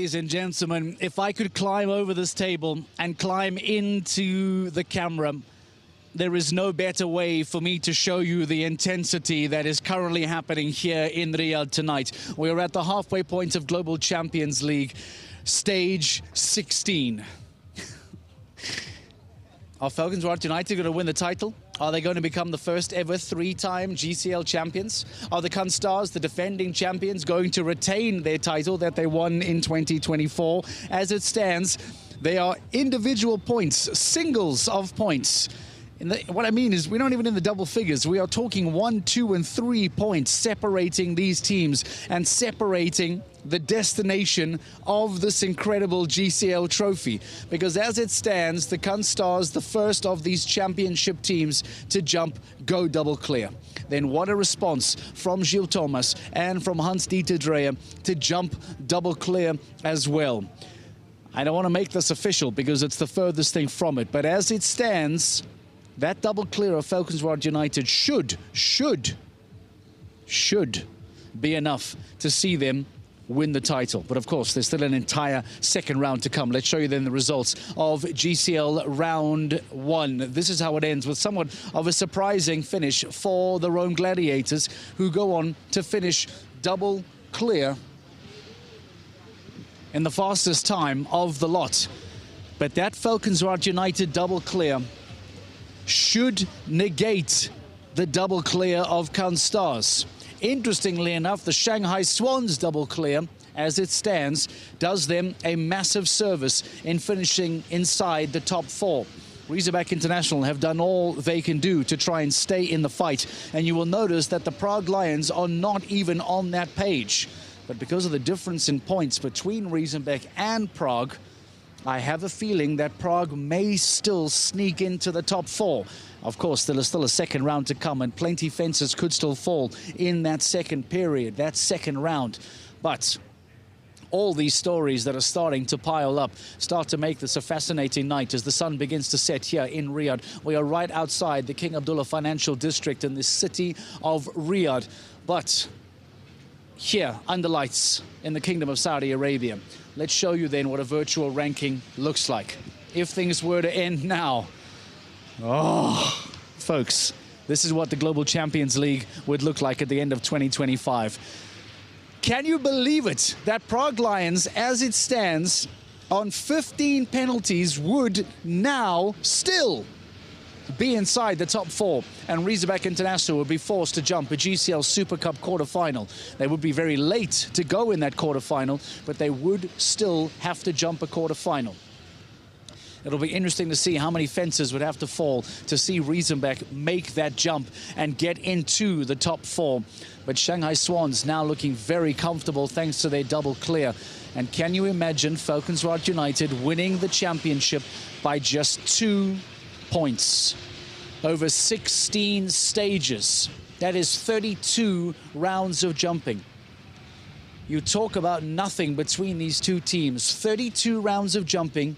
ladies and gentlemen, if I could climb over this table and climb into the camera, there is no better way for me to show you the intensity that is currently happening here in Riyadh tonight. We are at the halfway point of Global Champions League, stage 16. Are Falcons Riyadh United going to win the title? Are they going to become the first ever three-time GCL champions? Are the Kun Stars, the defending champions, going to retain their title that they won in 2024? As it stands, they are individual points, singles of points. What I mean is we're not even in the double figures. We are talking 1, 2, and 3 points separating these teams and separating the destination of this incredible GCL trophy. Because as it stands, the Kun Stars, the first of these championship teams to jump, go double clear. Then what a response from Gilles Thomas and from Hans-Dieter Dreyer to jump double clear as well. I don't want to make this official because it's the furthest thing from it. But as it stands, that double clear of Falcons Riyadh United should be enough to see them win the title. But of course, there's still an entire second round to come. Let's show you then the results of GCL round 1. This is how it ends, with somewhat of a surprising finish for the Rome Gladiators, who go on to finish double clear in the fastest time of the lot. But that Falcons Riyadh United double clear should negate the double clear of Kun Stars. Interestingly enough, the Shanghai Swans double clear, as it stands, does them a massive service in finishing inside the top 4. Riyadh International have done all they can do to try and stay in the fight, and you will notice that the Prague Lions are not even on that page. But because of the difference in points between Riyadh and Prague, I have a feeling that Prague may still sneak into the top 4. Of course, there is still a second round to come, and plenty fences could still fall in that second period, that second round. But all these stories that are starting to pile up start to make this a fascinating night as the sun begins to set here in Riyadh. We are right outside the King Abdullah Financial District in the city of Riyadh. But here, under lights in the Kingdom of Saudi Arabia, let's show you then what a virtual ranking looks like. If things were to end now, oh, folks, this is what the Global Champions League would look like at the end of 2025. Can you believe it that Prague Lions, as it stands, on 15 penalties, would now still be inside the top 4, and Riyadh International would be forced to jump a GCL Super Cup quarter-final. They would be very late to go in that quarter-final, but they would still have to jump a quarter-final. It'll be interesting to see how many fences would have to fall to see Riyadh make that jump and get into the top 4. But Shanghai Swans now looking very comfortable thanks to their double clear. And can you imagine Falcons Riyadh United winning the championship by just 2 points over 16 stages? That is 32 rounds of jumping. You talk about nothing between these two teams. 32 rounds of jumping,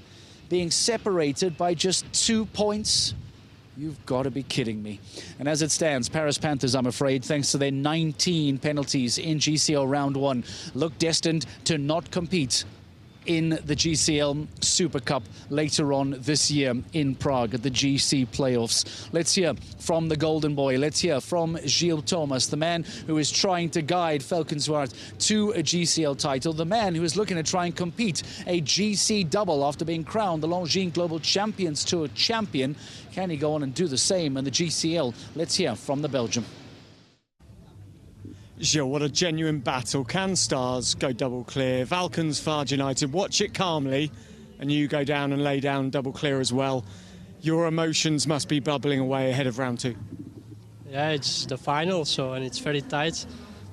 being separated by just 2 points. You've got to be kidding me. And as it stands, Paris Panthers, I'm afraid, thanks to their 19 penalties in GCL round 1, look destined to not compete in the GCL Super Cup later on this year in Prague at the GC playoffs. Let's hear from the Golden Boy. Let's hear from Gilles Thomas, the man who is trying to guide Falcons Riyadh to a GCL title, the man who is looking to try and compete a GC double after being crowned the Longines Global Champions Tour champion. Can he go on and do the same in the GCL? Let's hear from the Belgian. Gilles, what a genuine battle. Kun Stars go double clear. Falcons Riyadh United watch it calmly, and you go down and lay down double clear as well. Your emotions must be bubbling away ahead of round 2. Yeah, it's the final, and it's very tight.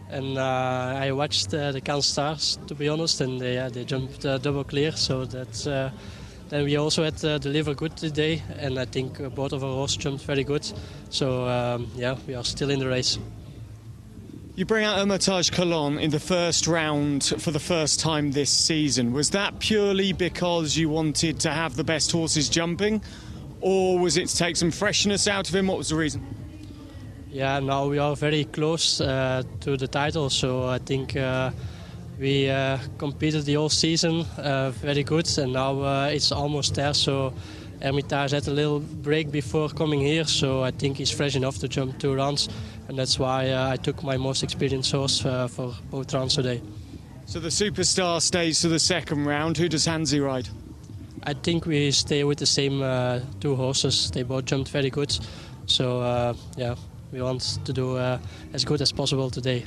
And I watched the Kun Stars, to be honest, and they jumped double clear. So that's then we also had to deliver good today, and I think both of our horses jumped very good. So yeah, we are still in the race. You bring out Hermitage Cologne in the first round for the first time this season. Was that purely because you wanted to have the best horses jumping, or was it to take some freshness out of him? What was the reason? Yeah, now we are very close to the title, so I think We competed the whole season very good, and now it's almost there. So Hermitage had a little break before coming here, so I think he's fresh enough to jump 2 rounds, and that's why I took my most experienced horse for both rounds today. So the superstar stays to the second round. Who does Hansi ride? I think we stay with the same 2 horses. They both jumped very good, so yeah, we want to do as good as possible today.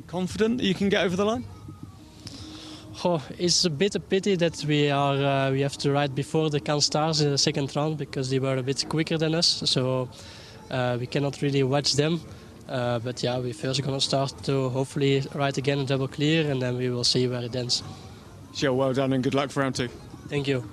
Confident that you can get over the line? Oh, it's a bit a pity that we have to ride before the Cannes Stars in the second round, because they were a bit quicker than us, so we cannot really watch them. But yeah, we're first going to start to hopefully ride again a double clear, and then we will see where it ends. Sure, well done and good luck for round 2. Thank you.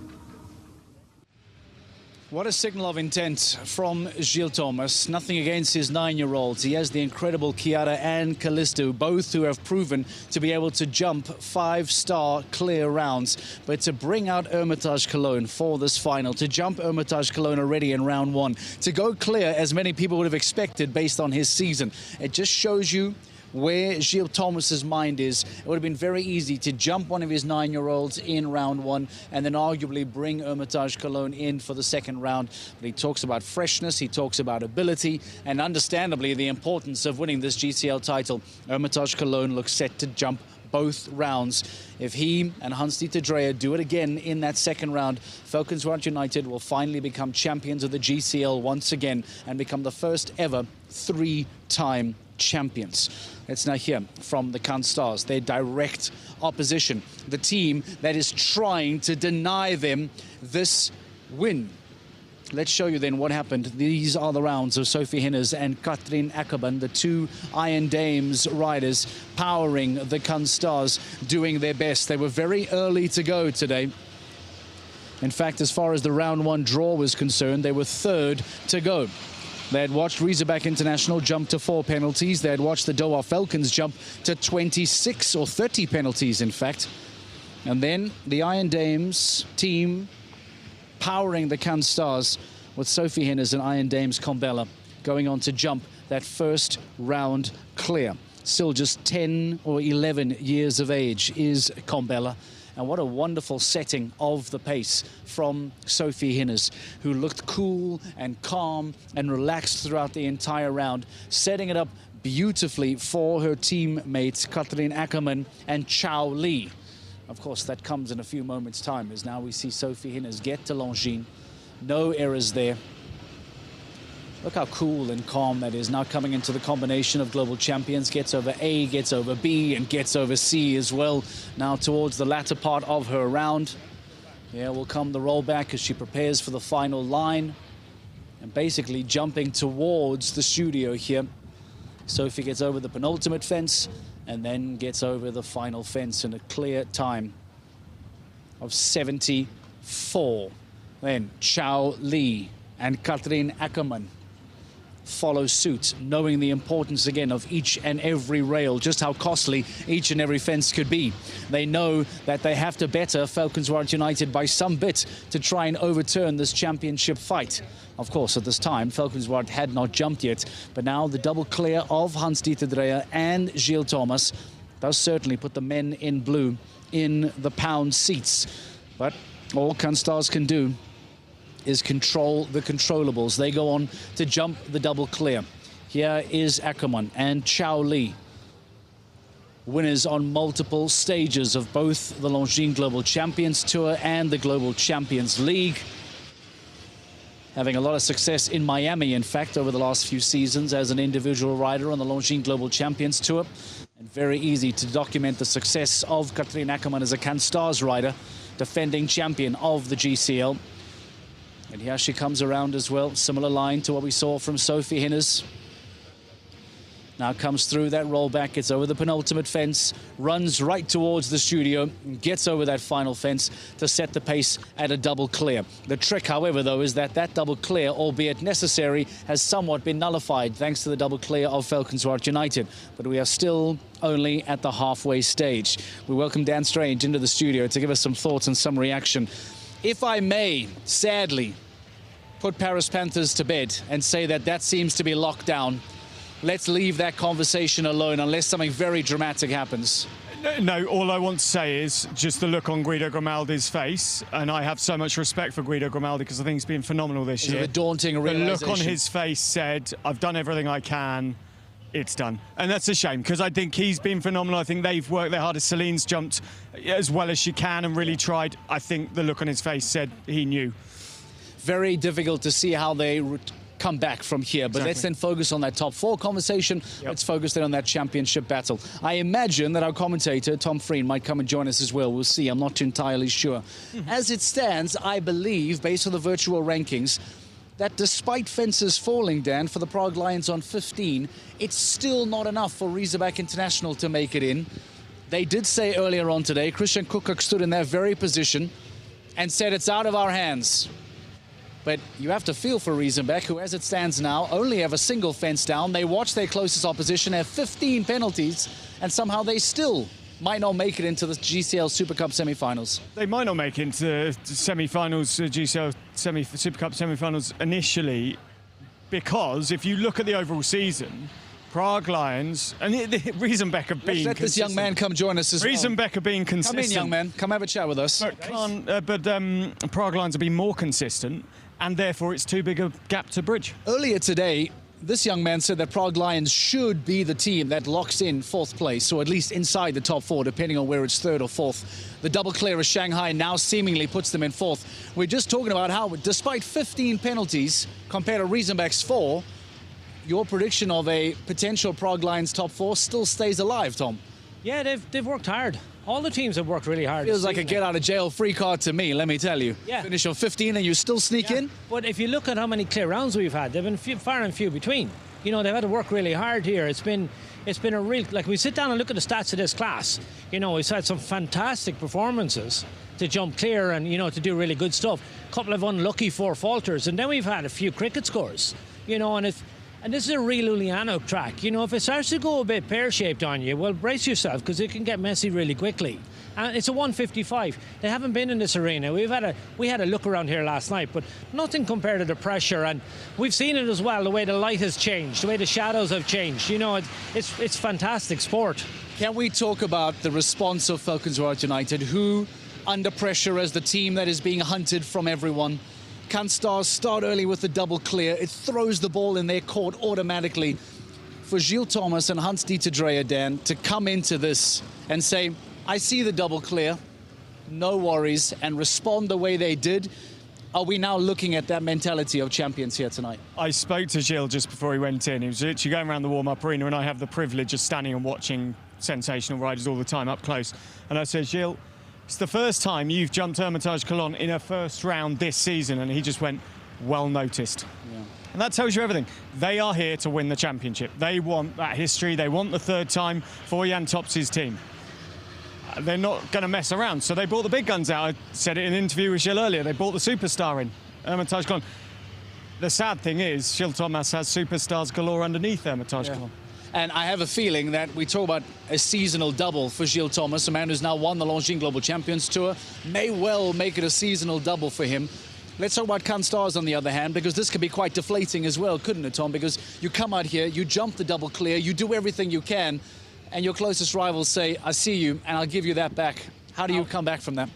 What a signal of intent from Gilles Thomas. Nothing against his 9-year-olds. He has the incredible Chiara and Callisto, both who have proven to be able to jump 5-star clear rounds. But to bring out Hermitage Cologne for this final, to jump Hermitage Cologne already in round 1, to go clear as many people would have expected based on his season, it just shows you where Gilles Thomas's mind is. It would have been very easy to jump one of his 9-year-olds in round 1 and then arguably bring Hermitage Cologne in for the second round. But he talks about freshness, he talks about ability, and understandably the importance of winning this GCL title. Hermitage Cologne looks set to jump both rounds. If he and Hans-Dieter Dreyer do it again in that second round, Valkenswaard United will finally become champions of the GCL once again and become the first ever 3-time champions. Let's now hear from the Cannes Stars, their direct opposition, the team that is trying to deny them this win. Let's show you then what happened. These are the rounds of Sophie Hinners and Katrien Akkerman, the 2 Iron Dames riders powering the Cannes Stars, doing their best. They were very early to go today. In fact, as far as the round 1 draw was concerned, they were 3rd to go. They had watched Riesebeck International jump to 4 penalties. They had watched the Doha Falcons jump to 26 or 30 penalties, in fact. And then the Iron Dames team powering the Cannes Stars with Sophie Hinners and Iron Dames Combella going on to jump that first round clear. Still just 10 or 11 years of age is Combella. And what a wonderful setting of the pace from Sophie Hinners, who looked cool and calm and relaxed throughout the entire round, setting it up beautifully for her teammates Katrien Akkerman and Chao Li. Of course, that comes in a few moments' time, as now we see Sophie Hinners get to Longines. No errors there. Look how cool and calm that is. Now coming into the combination of global champions, gets over A, gets over B, and gets over C as well. Now towards the latter part of her round. Here will come the rollback as she prepares for the final line. And basically jumping towards the studio here. Sophie gets over the penultimate fence and then gets over the final fence in a clear time of 74. Then Chao Li and Katrien Akkerman follow suit, knowing the importance again of each and every rail, just how costly each and every fence could be. They know that they have to better Valkenswaard United by some bit to try and overturn this championship fight. Of course, at this time, Valkenswaard had not jumped yet, but now the double clear of Hans-Dieter Dreyer and Gilles Thomas does certainly put the men in blue in the pound seats. But all Cannes Stars can do is control the controllables. They go on to jump the double clear. Here is Akkerman and Chao Li, winners on multiple stages of both the Longines Global Champions Tour and the Global Champions League. Having a lot of success in Miami, in fact, over the last few seasons as an individual rider on the Longines Global Champions Tour. And very easy to document the success of Katrien Akkerman as a Cannes Stars rider, defending champion of the GCL. And here she comes around as well. Similar line to what we saw from Sophie Hinners. Now comes through that rollback, gets over the penultimate fence, runs right towards the studio, and gets over that final fence to set the pace at a double clear. The trick, however, though, is that that double clear, albeit necessary, has somewhat been nullified thanks to the double clear of Valkenswaard United. But we are still only at the halfway stage. We welcome Dan Strange into the studio to give us some thoughts and some reaction. If I may, sadly, put Paris Panthers to bed and say that that seems to be locked down, let's leave that conversation alone unless something very dramatic happens. No, all I want to say is just the look on Guido Grimaldi's face, and I have so much respect for Guido Grimaldi because I think he's been phenomenal this year. A daunting The realization. look on his face said, I've done everything I can, it's done. And that's a shame because I think he's been phenomenal. I think they've worked their hardest. Celine's jumped as well as she can and really tried. I think the look on his face said he knew. Very difficult to see how they come back from here. But let's then focus on that top four conversation. Let's focus then on that championship battle. I imagine that our commentator, Tom Freen, might come and join us as well. We'll see. I'm not entirely sure. As it stands, I believe, based on the virtual rankings, that despite fences falling, Dan, for the Prague Lions on 15, it's still not enough for Razorback International to make it in. They did say earlier on today, Christian Kukuk stood in that very position and said it's out of our hands. But you have to feel for Razorback, who, as it stands now, only have a single fence down. They watch their closest opposition, have 15 penalties, and somehow they still might not make it into the GCL Super Cup semi-finals. They might not make it into semi-finals, GCL Super Cup semi-finals initially, because if you look at the overall season, Prague Lions, and Riesenbeck have been Let this young man come join us as well. Riesenbeck have been consistent. Come in, young man. Come have a chat with us. But Prague Lions have been more consistent, and therefore it's too big a gap to bridge. Earlier today, this young man said that Prague Lions should be the team that locks in fourth place, or at least inside the top four, depending on where it's third or fourth. The double clear of Shanghai now seemingly puts them in fourth. We're just talking about how, despite 15 penalties compared to Riesenbeck's 4, your prediction of a potential Prague Lions top four still stays alive, Tom. Yeah, they've worked hard. All the teams have worked really hard. Feels like a get-out-of-jail-free card to me, let me tell you. Yeah. Finish on 15 and you still sneak in? But if you look at how many clear rounds we've had, they've been far and few between. You know, they've had to work really hard here. It's been a real, like, we sit down and look at the stats of this class. You know, we've had some fantastic performances to jump clear and, you know, to do really good stuff. A couple of unlucky 4 falters, and then we've had a few cricket scores. You know, and this is a real Uliano track. You know, if it starts to go a bit pear-shaped on you, well, brace yourself, because it can get messy really quickly. And it's a 155. They haven't been in this arena. We had a look around here last night, but nothing compared to the pressure. And we've seen it as well, the way the light has changed, the way the shadows have changed. You know, it's fantastic sport. Can we talk about the response of Falcons Riyadh United, who, under pressure as the team that is being hunted from everyone, Can Stars start early with the double clear. It throws the ball in their court automatically. For Gilles Thomas and Hans-Dieter Dreyer, Dan, to come into this and say, I see the double clear, no worries, and respond the way they did. Are we now looking at that mentality of champions here tonight? I spoke to Gilles just before he went in. He was literally going around the warm-up arena, and I have the privilege of standing and watching sensational riders all the time up close. And I said, Gilles, it's the first time you've jumped Hermitage Cologne in a first round this season. And he just went, well noticed. Yeah. And that tells you everything. They are here to win the championship. They want that history. They want the third time for Jan Tops's team. They're not going to mess around. So they brought the big guns out. I said it in an interview with Gilles earlier. They brought the superstar in, Hermitage Cologne. The sad thing is, Gilles Thomas has superstars galore underneath Hermitage Cologne. And I have a feeling that we talk about a seasonal double for Gilles Thomas, a man who's now won the Longines Global Champions Tour, may well make it a seasonal double for him. Let's talk about Can Stars on the other hand, because this could be quite deflating as well, couldn't it, Tom? Because you come out here, you jump the double clear, you do everything you can, and your closest rivals say, I see you, and I'll give you that back. How do you come back from that?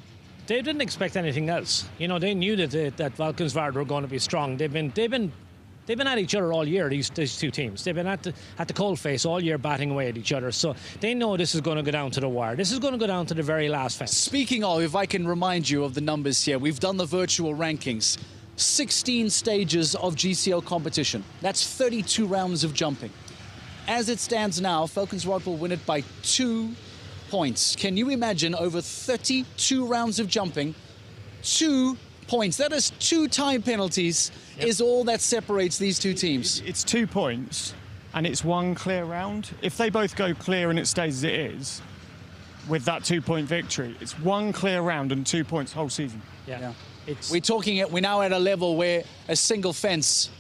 They didn't expect anything else. You know, they knew that Valkenswaard were going to be strong. They've been at each other all year, these two teams. They've been at the coalface all year batting away at each other. So they know this is going to go down to the wire. This is going to go down to the very last fence. Speaking of, if I can remind you of the numbers here, we've done the virtual rankings. 16 stages of GCL competition. That's 32 rounds of jumping. As it stands now, Falcons Riyadh will win it by 2 points. Can you imagine over 32 rounds of jumping, 2 points? That is 2 time penalties. Yep. Is all that separates these two teams. It's 2 points and it's 1 clear round. If they both go clear and it stays as it is, with that 2-point victory, it's 1 clear round and 2 points whole season. Yeah. We're now at a level where a single fence,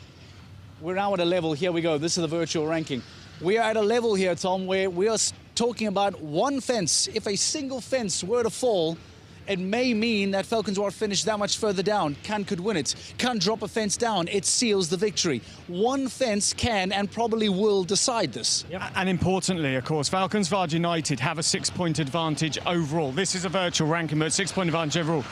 we're now at a level, here we go, this is the virtual ranking. We are at a level here, Tom, where we are talking about one fence. If a single fence were to fall, it may mean that Falkenswaard finished that much further down. Can could win it. Can drop a fence down. It seals the victory. One fence can and probably will decide this. Yep. And importantly, of course, Falkenswaard United have a 6-point advantage overall. This is a virtual ranking, but 6-point advantage overall.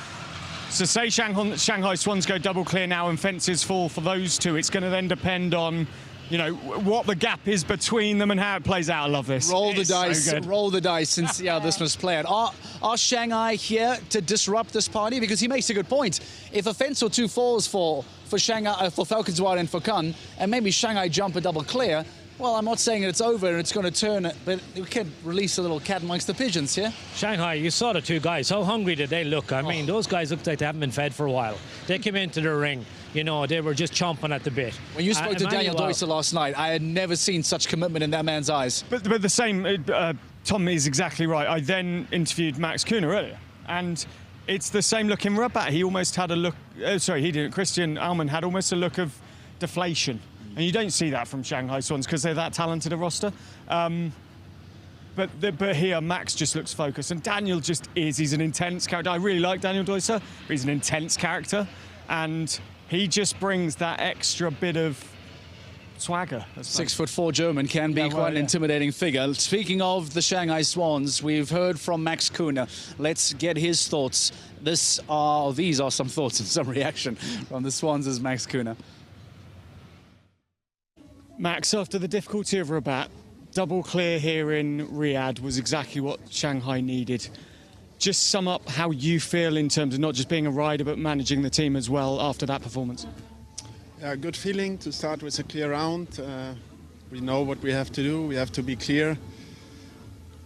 So say Shanghai Swans go double clear now and fences fall for those two. It's going to then depend on, you know, what the gap is between them and how it plays out. I love this. Roll the dice, so roll the dice and see how this must play out. Are Shanghai here to disrupt this party? Because he makes a good point. If a fence or two falls for Shanghai, for Falkenswaard and for Kun, and maybe Shanghai jump a double clear, well, I'm not saying it's over and it's going to turn, but we can release a little cat amongst the pigeons here. Shanghai, you saw the two guys. How hungry did they look? I mean, those guys looked like they haven't been fed for a while. They came into the ring, you know, they were just chomping at the bit. When you spoke to Daniel Deusser last night, I had never seen such commitment in that man's eyes. But the same, Tom is exactly right. I then interviewed Max Kuhner earlier, and it's the same look in Rabat. He almost had a look, sorry, he didn't. Christian Alman had almost a look of deflation. And you don't see that from Shanghai Swans because they're that talented a roster. But here, Max just looks focused. And Daniel just is. He's an intense character. I really like Daniel Deusser, but he's an intense character. And he just brings that extra bit of swagger. 6'4" German can be quite an intimidating figure. Speaking of the Shanghai Swans, we've heard from Max Kuhner. Let's get his thoughts. These are some thoughts and some reaction from the Swans as Max Kuhner. Max, after the difficulty of Rabat, double clear here in Riyadh was exactly what Shanghai needed. Just sum up how you feel in terms of not just being a rider but managing the team as well after that performance. Yeah, good feeling to start with a clear round. We know what we have to do. We have to be clear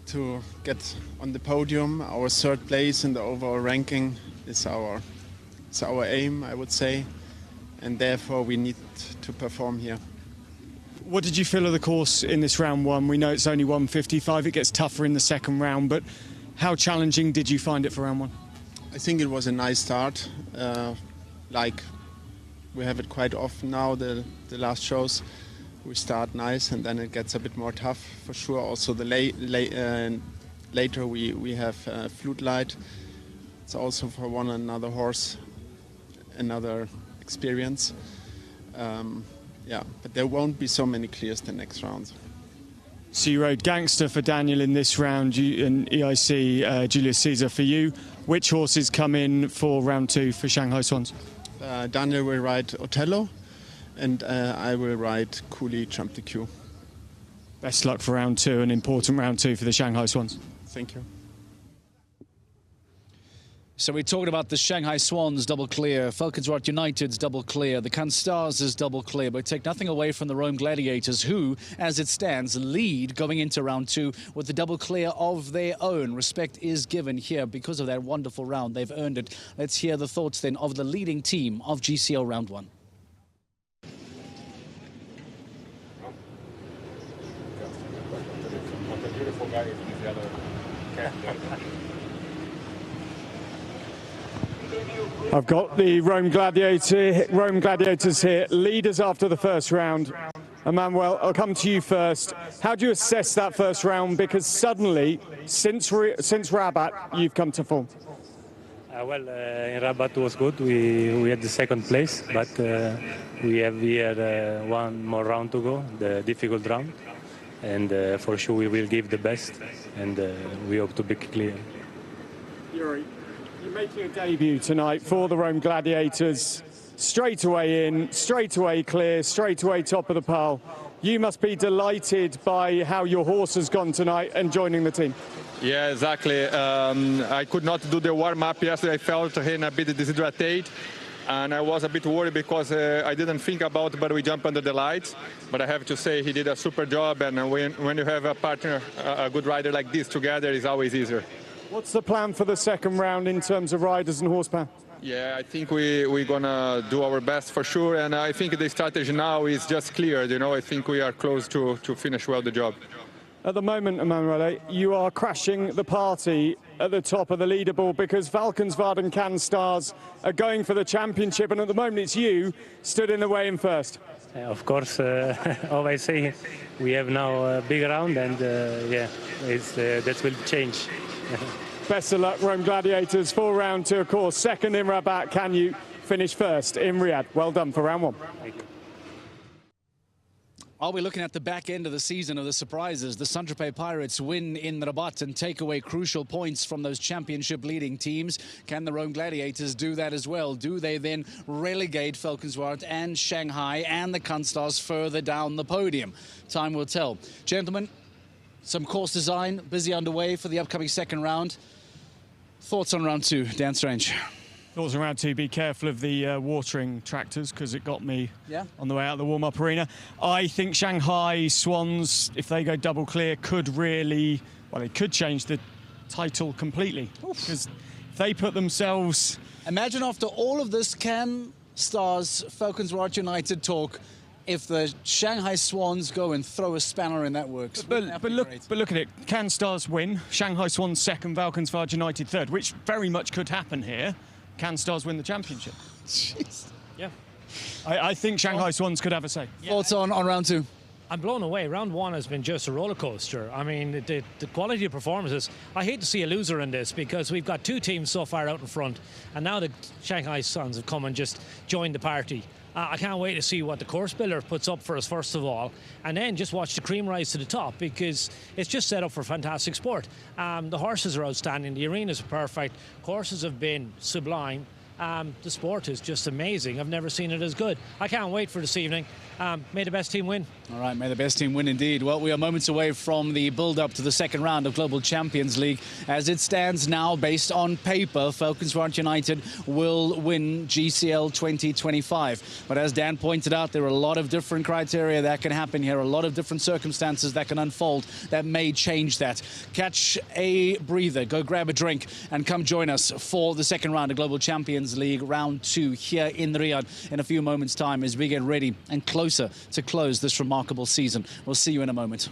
to get on the podium. Our third place in the overall ranking is our aim, I would say, and therefore we need to perform here. What did you feel of the course in this round one? We know it's only 155. It gets tougher in the second round, but how challenging did you find it for round one? I think it was a nice start. Like we have it quite often now, the last shows. We start nice and then it gets a bit more tough for sure. Also the later we have Flute Light. It's also for one another horse, another experience. Yeah, but there won't be so many clears the next round. So you rode Gangster for Daniel in this round, and EIC Julius Caesar for you. Which horses come in for round two for Shanghai Swans? Daniel will ride Othello, and I will ride Cooley Trump the Q. Best luck for round two, an important round two for the Shanghai Swans. Thank you. So we talked about the Shanghai Swans double clear, Falkenswaard United's double clear, the Cannes Stars is double clear, but take nothing away from the Rome Gladiators, who, as it stands, lead going into round two with the double clear of their own. Respect is given here because of that wonderful round. They've earned it. Let's hear the thoughts then of the leading team of GCL round one. I've got the Rome Gladiators here, leaders after the first round. Emmanuel, I'll come to you first. How do you assess that first round? Because suddenly, since Rabat, you've come to form. In Rabat was good. We had the second place, but we have here one more round to go, the difficult round. And for sure we will give the best, and we hope to be clear. Yuri, you're making a debut tonight for the Rome Gladiators. Straight away in, straight away clear, straight away top of the pile. You must be delighted by how your horse has gone tonight and joining the team. Yeah, exactly. I could not do the warm-up yesterday. I felt him a bit dehydrated. And I was a bit worried because I didn't think about, but we jumped under the lights. But I have to say he did a super job. And when you have a partner, a good rider like this together, it's always easier. What's the plan for the second round in terms of riders and horsepower? Yeah, I think we're going to do our best for sure. And I think the strategy now is just cleared. You know, I think we are close to finish well the job. At the moment, Emanuele, you are crashing the party at the top of the leaderboard because Falkenswaard and Cannes Stars are going for the championship, and at the moment it's you stood in the way in first. Of course, always say we have now a big round, and yeah, that will change. Best of luck, Rome Gladiators, for round 2, of course. Second in Rabat. Can you finish first in Riyadh? Well done for round 1. Are we looking at the back end of the season of the surprises? The Saint-Tropez Pirates win in Rabat and take away crucial points from those championship leading teams. Can the Rome Gladiators do that as well? Do they then relegate Valkenswaard and Shanghai and the Kunstars further down the podium? Time will tell. Gentlemen, some course design busy underway for the upcoming second round. Thoughts on round 2, Dan Strange? Thoughts on round 2, be careful of the watering tractors, because it got me on the way out of the warm-up arena. I think Shanghai Swans, if they go double clear, could really, well, they could change the title completely. Because if they put themselves... Imagine after all of this Can Stars Valkenswaard United talk, if the Shanghai Swans go and throw a spanner in that works. But look at it. Can Stars win, Shanghai Swans second, Valkenswaard United third, which very much could happen here. Can Stars win the championship? Jeez. Yeah. I think Shanghai Swans could have a say. Thoughts on round 2? I'm blown away. Round 1 has been just a roller coaster. I mean, the quality of performances. I hate to see a loser in this, because we've got 2 teams so far out in front, and now the Shanghai Swans have come and just joined the party. I can't wait to see what the course builder puts up for us, first of all, and then just watch the cream rise to the top, because it's just set up for fantastic sport. The horses are outstanding, the arenas are perfect, courses have been sublime. The sport is just amazing. I've never seen it as good. I can't wait for this evening. May the best team win. All right, may the best team win indeed. Well, we are moments away from the build-up to the second round of Global Champions League. As it stands now, based on paper, Valkenswaard United will win GCL 2025. But as Dan pointed out, there are a lot of different criteria that can happen here, a lot of different circumstances that can unfold that may change that. Catch a breather, go grab a drink, and come join us for the second round of Global Champions League round 2 here in Riyadh in a few moments' time as we get ready and closer to close this remarkable season. We'll see you in a moment.